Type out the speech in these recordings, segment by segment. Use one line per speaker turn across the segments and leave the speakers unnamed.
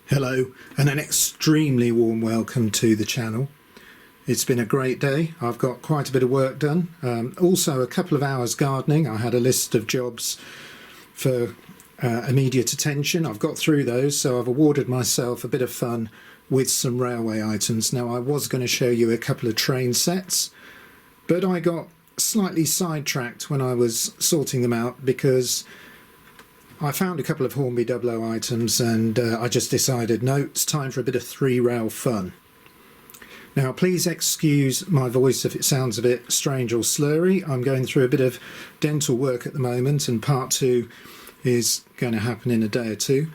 Hello and an extremely warm welcome to the channel. It's been a great day. I've got quite a bit of work done. Also a couple of hours gardening. I had a list of jobs for immediate attention. I've got through those, so I've awarded myself a bit of fun with some railway items. Now I was going to show you a couple of train sets, but I got slightly sidetracked when I was sorting them out because I found a couple of Hornby Dublo items and I just decided, no, it's time for a bit of three-rail fun. Now please excuse my voice if it sounds a bit strange or slurry. I'm going through a bit of dental work at the moment and part two is going to happen in a day or two.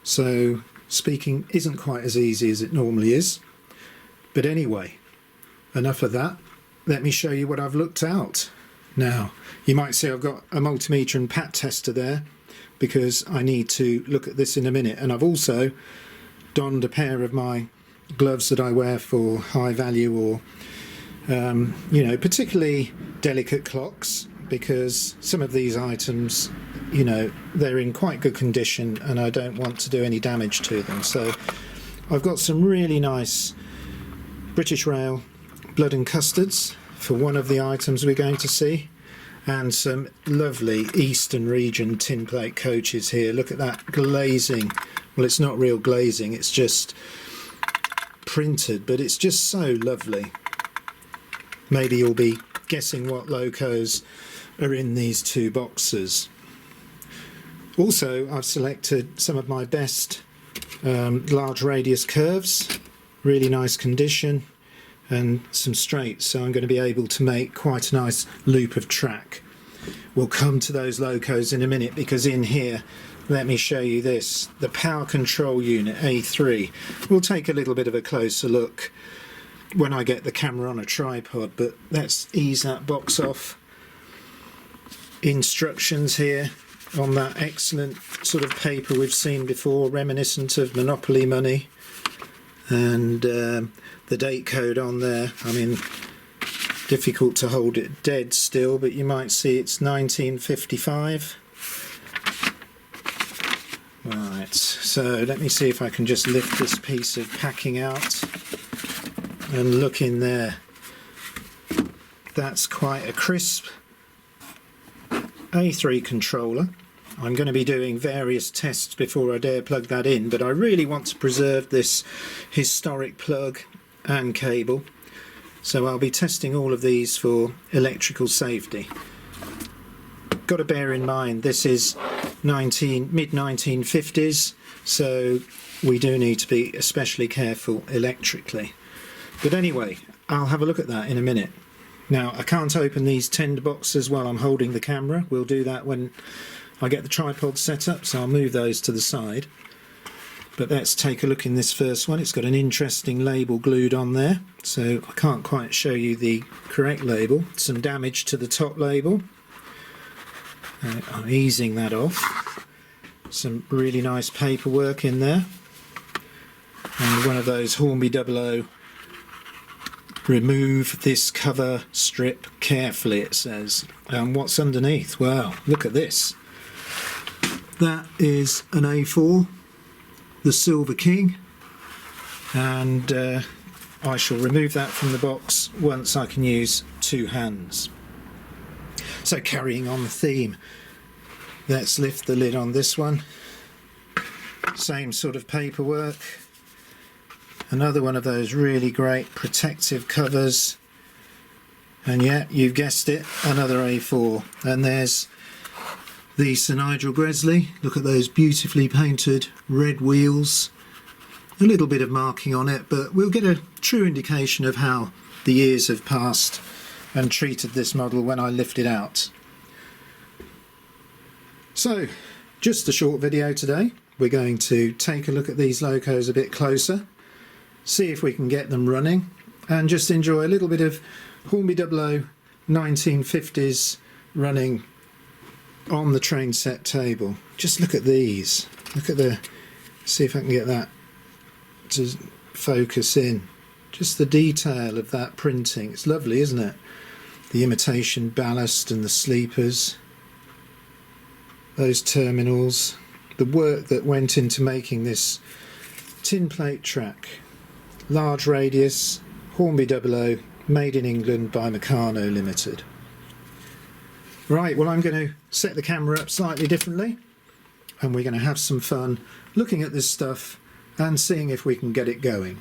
So speaking isn't quite as easy as it normally is. But anyway, enough of that. Let me show you what I've looked out. Now, you might see I've got a multimeter and pat tester there, because I need to look at this in a minute, and I've also donned a pair of my gloves that I wear for high value or particularly delicate clocks, because some of these items, they're in quite good condition and I don't want to do any damage to them. So I've got some really nice British Rail blood and custards for one of the items we're going to see, and some lovely Eastern region tin plate coaches here. Look at that glazing. Well, it's not real glazing, it's just printed, but it's just so lovely. Maybe you'll be guessing what locos are in these two boxes. Also, I've selected some of my best large radius curves, really nice condition, and some straights, so I'm going to be able to make quite a nice loop of track. We'll come to those locos in a minute, because in here, let me show you this, the power control unit A3. We'll take a little bit of a closer look when I get the camera on a tripod, but let's ease that box off. Instructions here on that excellent sort of paper we've seen before, reminiscent of Monopoly money, and the date code on there. I mean, difficult to hold it dead still, but you might see it's 1955. Right, so let me see if I can just lift this piece of packing out and look in there. That's quite a crisp A3 controller. I'm going to be doing various tests before I dare plug that in, but I really want to preserve this historic plug and cable, so I'll be testing all of these for electrical safety. Got to bear in mind this is mid-1950s, so we do need to be especially careful electrically. But anyway, I'll have a look at that in a minute. Now, I can't open these tinned boxes while I'm holding the camera. We'll do that when I get the tripod set up, so I'll move those to the side. But let's take a look in this first one. It's got an interesting label glued on there, so I can't quite show you the correct label. Some damage to the top label. I'm easing that off. Some really nice paperwork in there. And one of those Hornby Dublo, remove this cover strip carefully, it says. And what's underneath? Well, look at this. That is an A4, the Silver King, and I shall remove that from the box once I can use two hands. So carrying on the theme, let's lift the lid on this one. Same sort of paperwork. Another one of those really great protective covers, and yeah, you've guessed it, another A4. And there's the Sir Nigel Gresley. Look at those beautifully painted red wheels. A little bit of marking on it, but we'll get a true indication of how the years have passed and treated this model when I lift it out. So, just a short video today. We're going to take a look at these locos a bit closer, see if we can get them running, and just enjoy a little bit of Hornby Dublo 1950s running on the train set table. Just look at these. Look at the, see if I can get that to focus in. Just the detail of that printing. It's lovely, isn't it? The imitation ballast and the sleepers. Those terminals. The work that went into making this tin plate track, large radius, Hornby Dublo, made in England by Meccano Limited. Right, well, I'm going to set the camera up slightly differently, and we're going to have some fun looking at this stuff and seeing if we can get it going.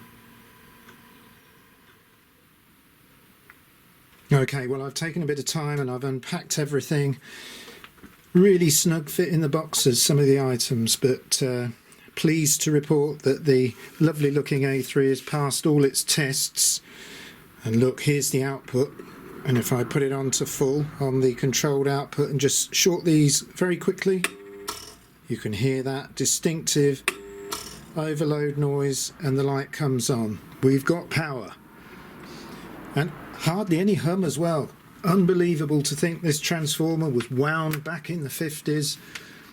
Okay, well, I've taken a bit of time and I've unpacked everything. Really snug fit in the boxes, some of the items, but pleased to report that the lovely looking A3 has passed all its tests. And look, here's the output, and if I put it on to full on the controlled output and just short these very quickly, you can hear that distinctive overload noise and the light comes on. We've got power and hardly any hum as well. Unbelievable to think this transformer was wound back in the 50s.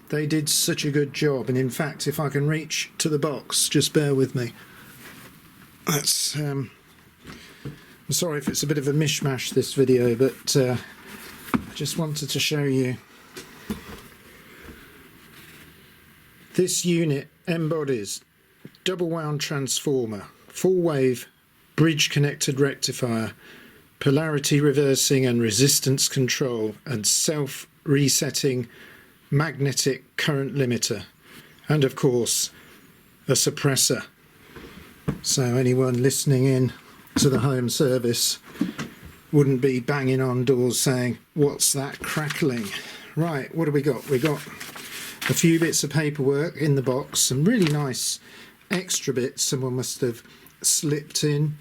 They did such a good job, and in fact, if I can reach to the box, just bear with me. That's I'm sorry if it's a bit of a mishmash, this video, but I just wanted to show you. This unit embodies double wound transformer, full wave bridge connected rectifier, polarity reversing and resistance control, and self resetting magnetic current limiter, and of course a suppressor, so anyone listening in to the home service wouldn't be banging on doors saying, what's that crackling? Right, what have we got? We got a few bits of paperwork in the box, some really nice extra bits someone must have slipped in,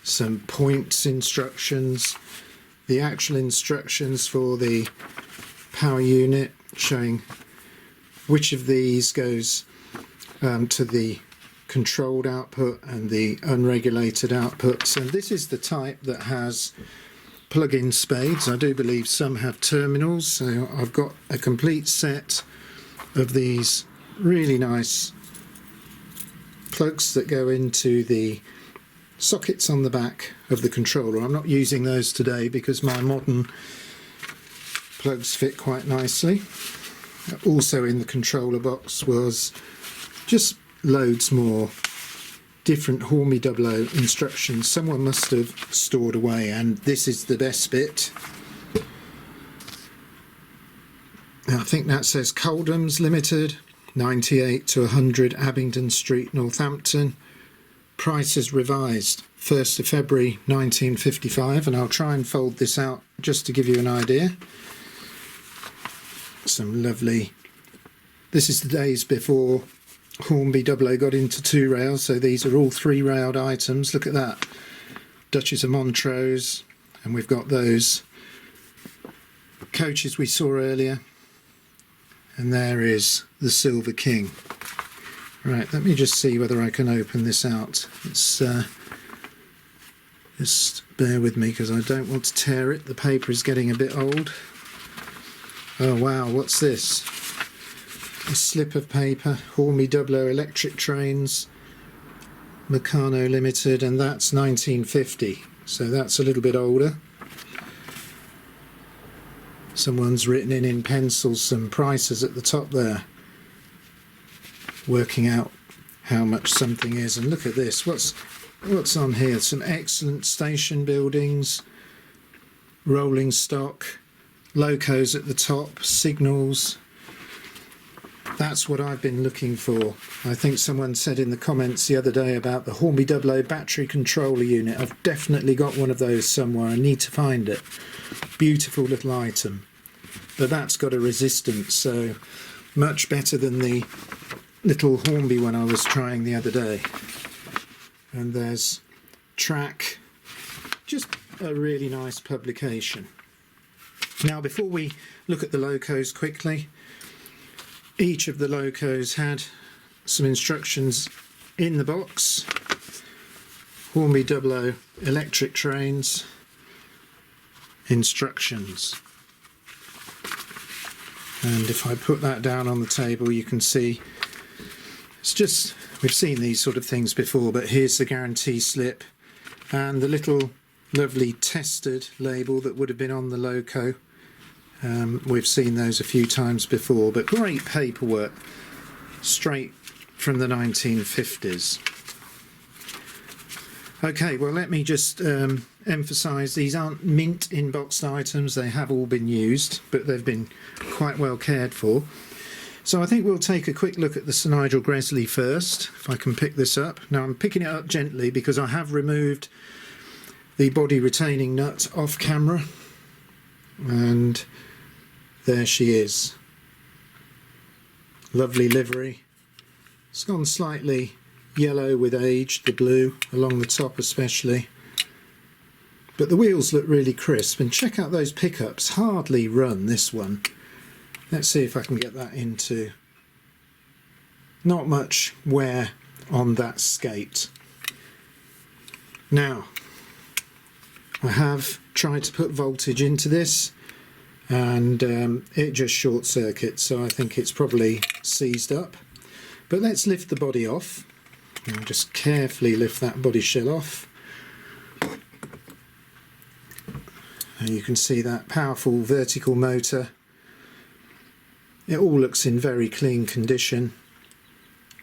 some points instructions, the actual instructions for the power unit showing which of these goes to the controlled output and the unregulated outputs. And this is the type that has plug-in spades. I do believe some have terminals, so I've got a complete set of these really nice plugs that go into the sockets on the back of the controller. I'm not using those today because my modern plugs fit quite nicely. Also in the controller box was just loads more different Hornby Dublo instructions someone must have stored away, and this is the best bit. Now, I think that says Coldham's Limited, 98 to 100 Abingdon Street, Northampton. Prices revised 1st of February 1955, and I'll try and fold this out just to give you an idea. Some lovely, this is the days before Hornby Dublo got into 2 rails, so these are all 3 railed items. Look at that, Duchess of Montrose, and we've got those coaches we saw earlier, and there is the Silver King. Right, let me just see whether I can open this out. It's just bear with me because I don't want to tear it. The paper is getting a bit old. Oh wow, what's this? A slip of paper, Hornby Dublo electric trains, Meccano Limited, and that's 1950, so that's a little bit older. Someone's written in pencil some prices at the top there, working out how much something is. And look at this, what's on here? Some excellent station buildings, rolling stock, locos at the top, signals. That's what I've been looking for. I think someone said in the comments the other day about the Hornby Dublo battery controller unit. I've definitely got one of those somewhere. I need to find it. Beautiful little item. But that's got a resistance, so much better than the little Hornby one I was trying the other day. And there's track, just a really nice publication. Now, before we look at the locos quickly, each of the locos had some instructions in the box. Hornby Dublo electric trains, instructions. And if I put that down on the table, you can see it's just, we've seen these sort of things before, but here's the guarantee slip and the little lovely tested label that would have been on the loco. We've seen those a few times before, but great paperwork, straight from the 1950s. Okay, well, let me just emphasise these aren't mint in-boxed items. They have all been used, but they've been quite well cared for. So I think we'll take a quick look at the Sir Nigel Gresley first, if I can pick this up. Now I'm picking it up gently because I have removed the body retaining nut off camera, and there she is. Lovely livery. It's gone slightly yellow with age, the blue along the top especially, but the wheels look really crisp. And check out those pickups, hardly run, this one. Let's see if I can get that into, not much wear on that skate. Now I have tried to put voltage into this, and it just short circuits, so I think it's probably seized up. But let's lift the body off. I'll just carefully lift that body shell off. And you can see that powerful vertical motor. It all looks in very clean condition.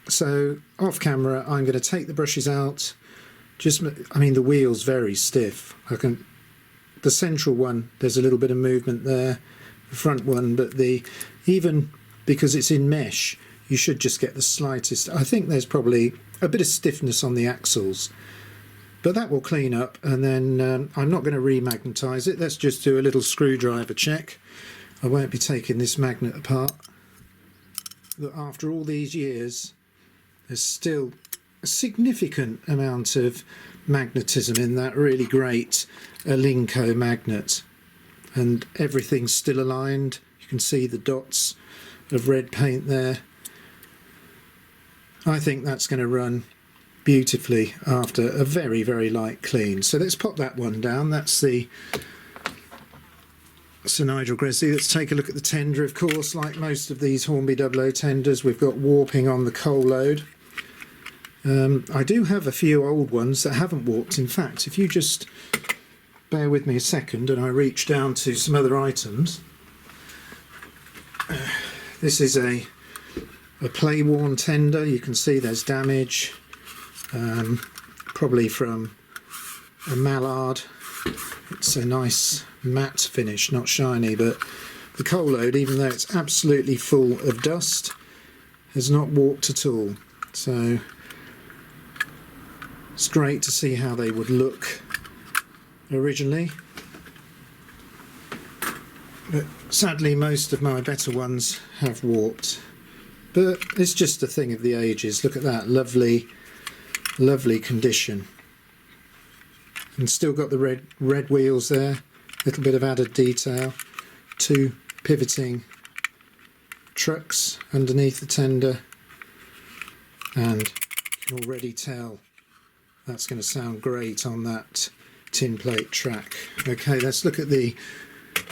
So off camera I'm going to take the brushes out. I mean, the wheel's very stiff. The central one, there's a little bit of movement there, the front one, but even because it's in mesh, you should just get the slightest. I think there's probably a bit of stiffness on the axles, but that will clean up. And then I'm not going to remagnetise it. Let's just do a little screwdriver check. I won't be taking this magnet apart. Look, after all these years, there's still a significant amount of magnetism in that really great Alinco magnet, and everything's still aligned. You can see the dots of red paint there. I think that's going to run beautifully after a very, very light clean. So let's pop that one down. That's the Sir Nigel Gresley. Let's take a look at the tender. Of course, like most of these Hornby Dublo tenders, we've got warping on the coal load. I do have a few old ones that haven't warped. In fact, if you just bear with me a second and I reach down to some other items. This is a play-worn tender. You can see there's damage, probably from a mallard. It's a nice matte finish, not shiny, but the coal load, even though it's absolutely full of dust, has not warped at all. So it's great to see how they would look originally. But sadly most of my better ones have warped. But it's just a thing of the ages. Look at that, lovely, lovely condition. And still got the red wheels there, a little bit of added detail. Two pivoting trucks underneath the tender, and you can already tell that's going to sound great on that tin plate track. Okay, let's look at the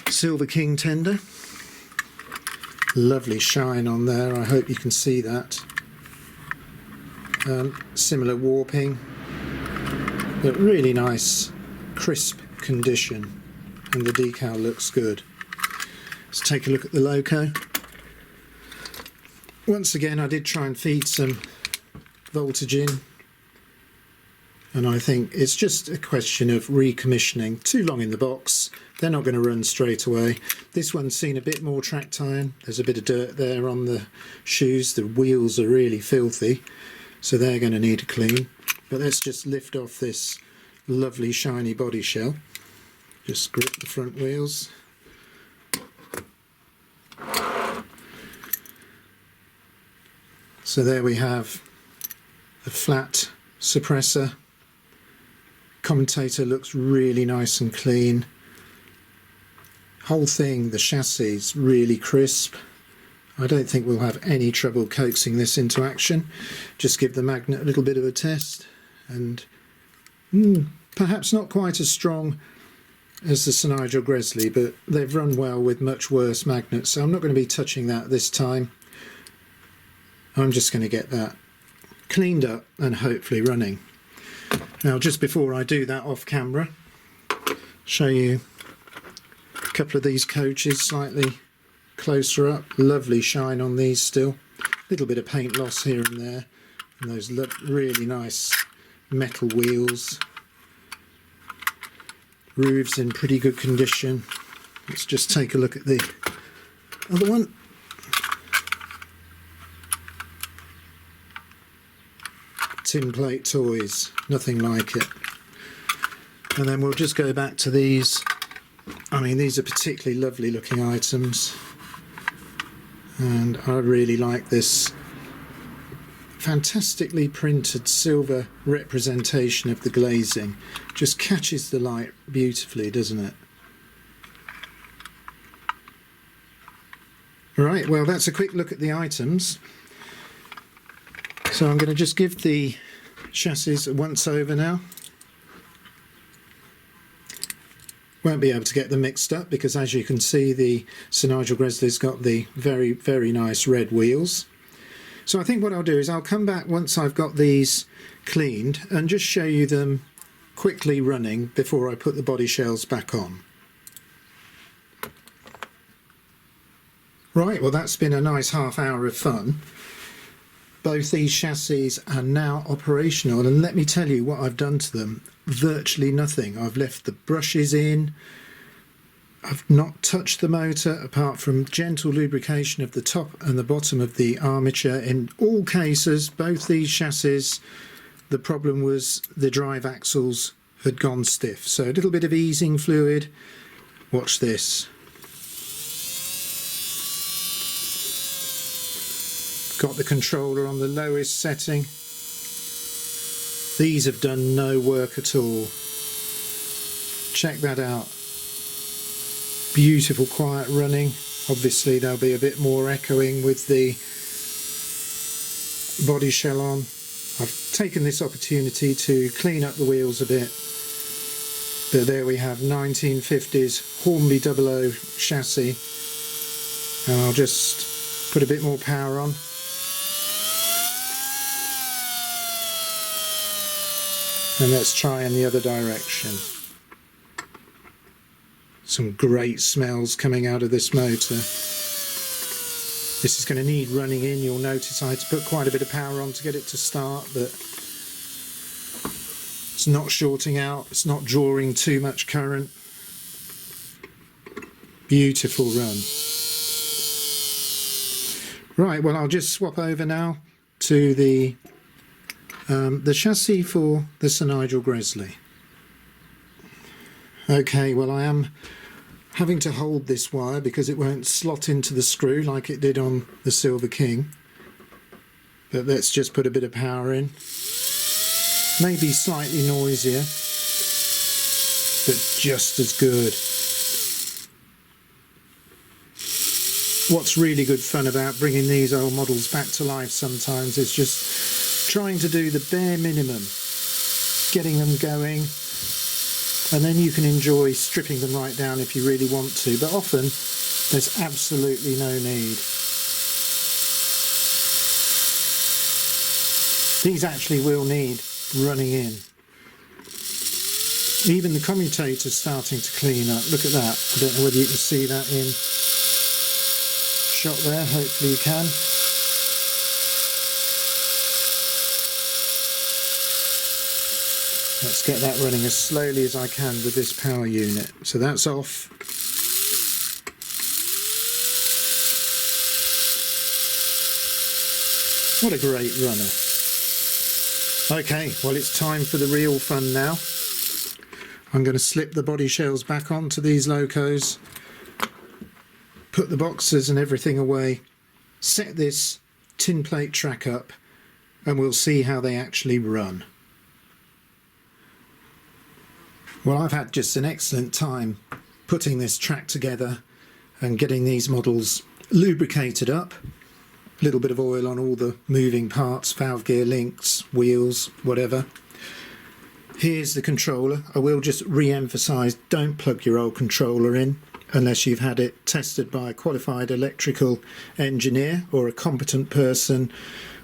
Silver King tender. Lovely shine on there, I hope you can see that. Similar warping, but really nice crisp condition, and the decal looks good. Let's take a look at the loco. Once again I did try and feed some voltage in, and I think it's just a question of recommissioning. Too long in the box, they're not going to run straight away. This one's seen a bit more track time. There's a bit of dirt there on the shoes. The wheels are really filthy, so they're going to need a clean. But let's just lift off this lovely shiny body shell. Just grip the front wheels. So there we have the flat suppressor. Commutator looks really nice and clean. Whole thing, the chassis is really crisp. I don't think we'll have any trouble coaxing this into action. Just give the magnet a little bit of a test, and perhaps not quite as strong as the Sir Nigel Gresley, but they've run well with much worse magnets, so I'm not going to be touching that this time. I'm just going to get that cleaned up and hopefully running. Now, just before I do that off camera, show you a couple of these coaches slightly closer up. Lovely shine on these still. little bit of paint loss here and there, and those look really nice metal wheels. Roof's in pretty good condition. Let's just take a look at the other one. Tin plate toys, nothing like it. And then we'll just go back to these. I mean, these are particularly lovely looking items, and I really like this fantastically printed silver representation of the glazing. Just catches the light beautifully, doesn't it? Right, well, that's a quick look at the items. So I'm going to just give the chassis a once over now. Won't be able to get them mixed up because, as you can see, the Sir Nigel Gresley's got the very, very nice red wheels. So I think what I'll do is I'll come back once I've got these cleaned and just show you them quickly running before I put the body shells back on. Right, well, that's been a nice half hour of fun. Both these chassis are now operational, and let me tell you what I've done to them. Virtually nothing. I've left the brushes in. I've not touched the motor apart from gentle lubrication of the top and the bottom of the armature. In all cases, both these chassis, the problem was the drive axles had gone stiff. So a little bit of easing fluid. Watch this. Got the controller on the lowest setting. These have done no work at all. Check that out. Beautiful quiet running. Obviously there'll be a bit more echoing with the body shell on. I've taken this opportunity to clean up the wheels a bit. But there we have 1950s Hornby Dublo chassis. And I'll just put a bit more power on. And let's try in the other direction. Some great smells coming out of this motor. This is going to need running in. You'll notice I had to put quite a bit of power on to get it to start, but it's not shorting out, it's not drawing too much current. Beautiful run. Right, well, I'll just swap over now to the chassis for the Sir Nigel Gresley. Okay, well, I am having to hold this wire because it won't slot into the screw like it did on the Silver King. But let's just put a bit of power in. Maybe slightly noisier, but just as good. What's really good fun about bringing these old models back to life sometimes is just trying to do the bare minimum, getting them going, and then you can enjoy stripping them right down if you really want to, but often there's absolutely no need. These actually will need running in. Even the commutator's starting to clean up. Look at that. I don't know whether you can see that in shot there. Hopefully you can. Let's get that running as slowly as I can with this power unit. So that's off. What a great runner. Okay, well, it's time for the real fun now. I'm going to slip the body shells back onto these locos, put the boxes and everything away, set this tin plate track up, and we'll see how they actually run. Well, I've had just an excellent time putting this track together and getting these models lubricated up. A little bit of oil on all the moving parts, valve gear links, wheels, whatever. Here's the controller. I will just re-emphasise, don't plug your old controller in unless you've had it tested by a qualified electrical engineer or a competent person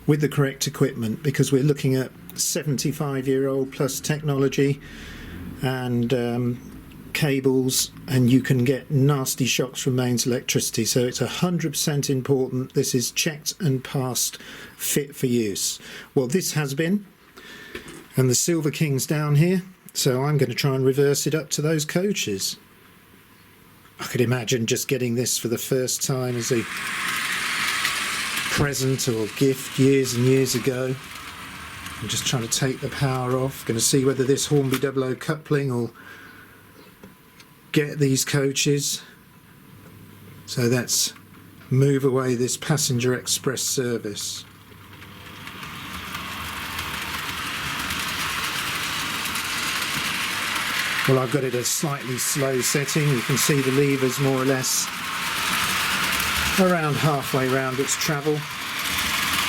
with the correct equipment, because we're looking at 75-year-old plus technology, and cables, and you can get nasty shocks from mains electricity. So it's 100% important this is checked and passed, fit for use. Well, this has been, and the Silver King's down here, so I'm going to try and reverse it up to those coaches. I could imagine just getting this for the first time as a present or gift years and years ago. I'm just trying to take the power off. Going to see whether this Hornby Dublo coupling will get these coaches. So let's move away this passenger express service. Well, I've got it at a slightly slow setting. You can see the levers more or less around halfway round its travel,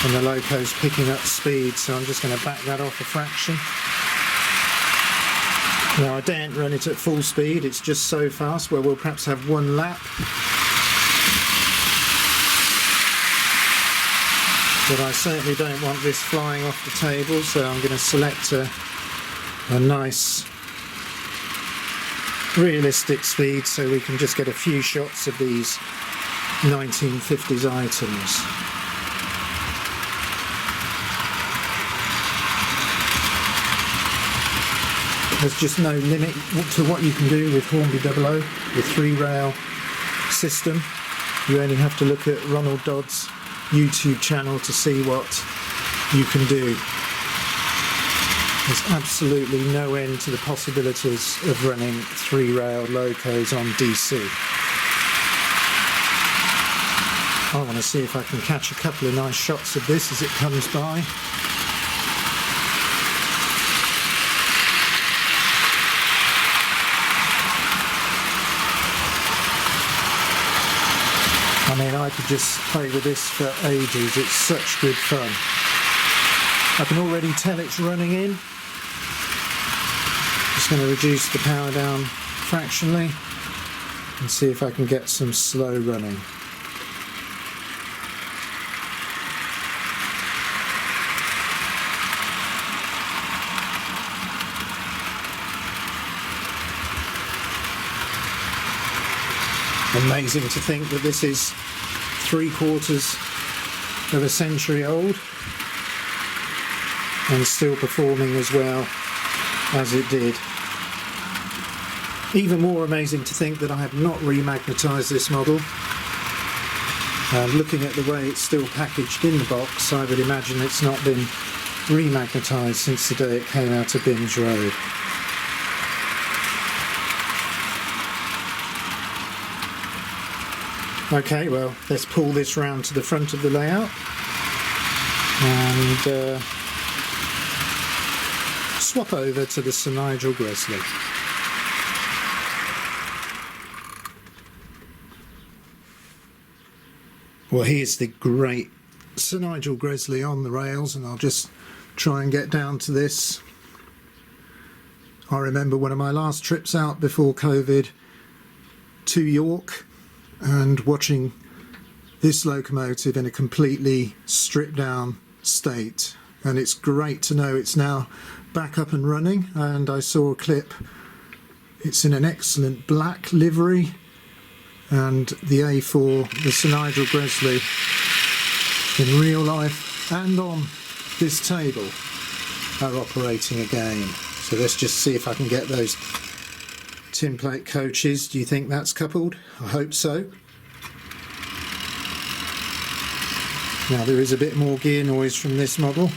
and the loco's picking up speed, so I'm just going to back that off a fraction. Now, I daren't run it at full speed, it's just so fast. Well, we'll perhaps have one lap, but I certainly don't want this flying off the table, so I'm going to select a nice realistic speed so we can just get a few shots of these 1950s items. There's just no limit to what you can do with Hornby Dublo, the 3-rail system. You only have to look at Ronald Dodd's YouTube channel to see what you can do. There's absolutely no end to the possibilities of running 3-rail locos on DC. I want to see if I can catch a couple of nice shots of this as it comes by. I mean, I could just play with this for ages. It's such good fun. I can already tell it's running in. Just going to reduce the power down fractionally and see if I can get some slow running. Amazing to think that this is 3/4 of a century old and still performing as well as it did. Even more amazing to think that I have not remagnetised this model. And looking at the way it's still packaged in the box, I would imagine it's not been remagnetised since the day it came out of Binns Road. Okay, well, let's pull this round to the front of the layout and swap over to the Sir Nigel Gresley. Well, here's the great Sir Nigel Gresley on the rails, and I'll just try and get down to this. I remember one of my last trips out before COVID to York and watching this locomotive in a completely stripped down state, and it's great to know it's now back up and running. And I saw a clip, it's in an excellent black livery, and the A4, the Sir Nigel Gresley, in real life and on this table are operating again. So let's just see if I can get those tin plate coaches. Do you think that's coupled? I hope so. Now there is a bit more gear noise from this model.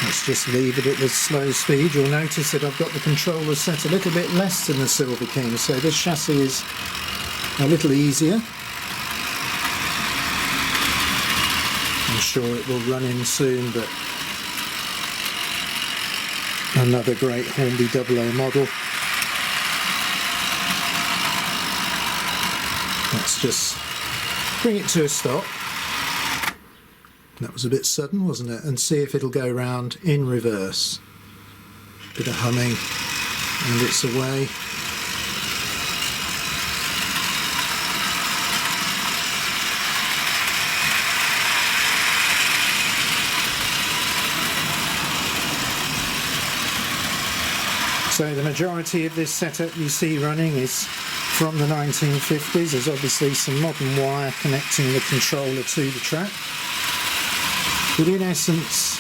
Let's just leave it at this slow speed. You'll notice that I've got the controller set a little bit less than the Silver King, so this chassis is a little easier. I'm sure it will run in soon, but another great Hornby Dublo model. Let's just bring it to a stop. That was a bit sudden, wasn't it? And see if it'll go round in reverse. Bit of humming and it's away. So the majority of this setup you see running is from the 1950s. There's obviously some modern wire connecting the controller to the track. But in essence,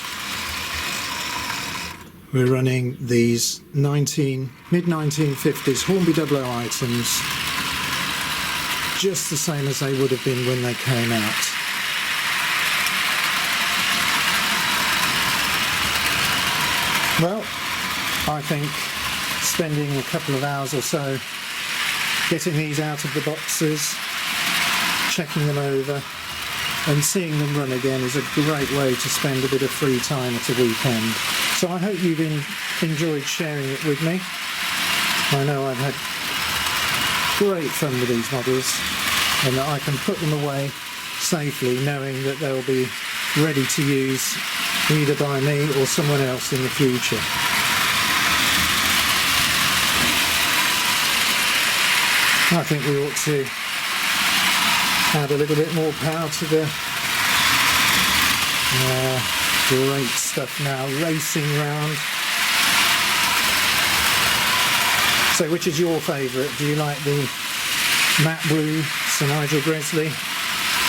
we're running these mid-1950s Hornby Dublo items just the same as they would have been when they came out. Well, I think spending a couple of hours or so getting these out of the boxes, checking them over and seeing them run again is a great way to spend a bit of free time at a weekend. So I hope you've enjoyed sharing it with me. I know I've had great fun with these models and that I can put them away safely knowing that they'll be ready to use either by me or someone else in the future. I think we ought to add a little bit more power to the great stuff now, racing round. So which is your favourite? Do you like the matte blue Sir Nigel Gresley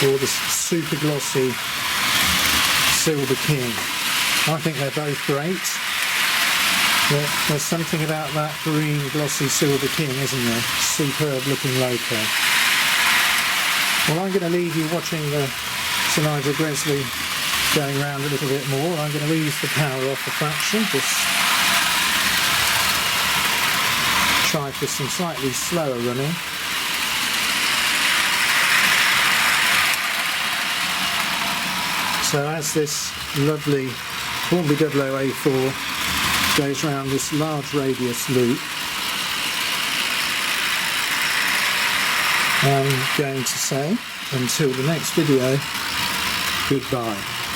or the super glossy Silver King? I think they're both great. There's something about that green glossy Silver King, isn't there? Superb looking loco. Well, I'm going to leave you watching the Sir Nigel Gresley going round a little bit more. I'm going to ease the power off a fraction, just try for some slightly slower running. So as this lovely Hornby Dublo A4 goes round this large radius loop, I'm going to say until the next video, goodbye.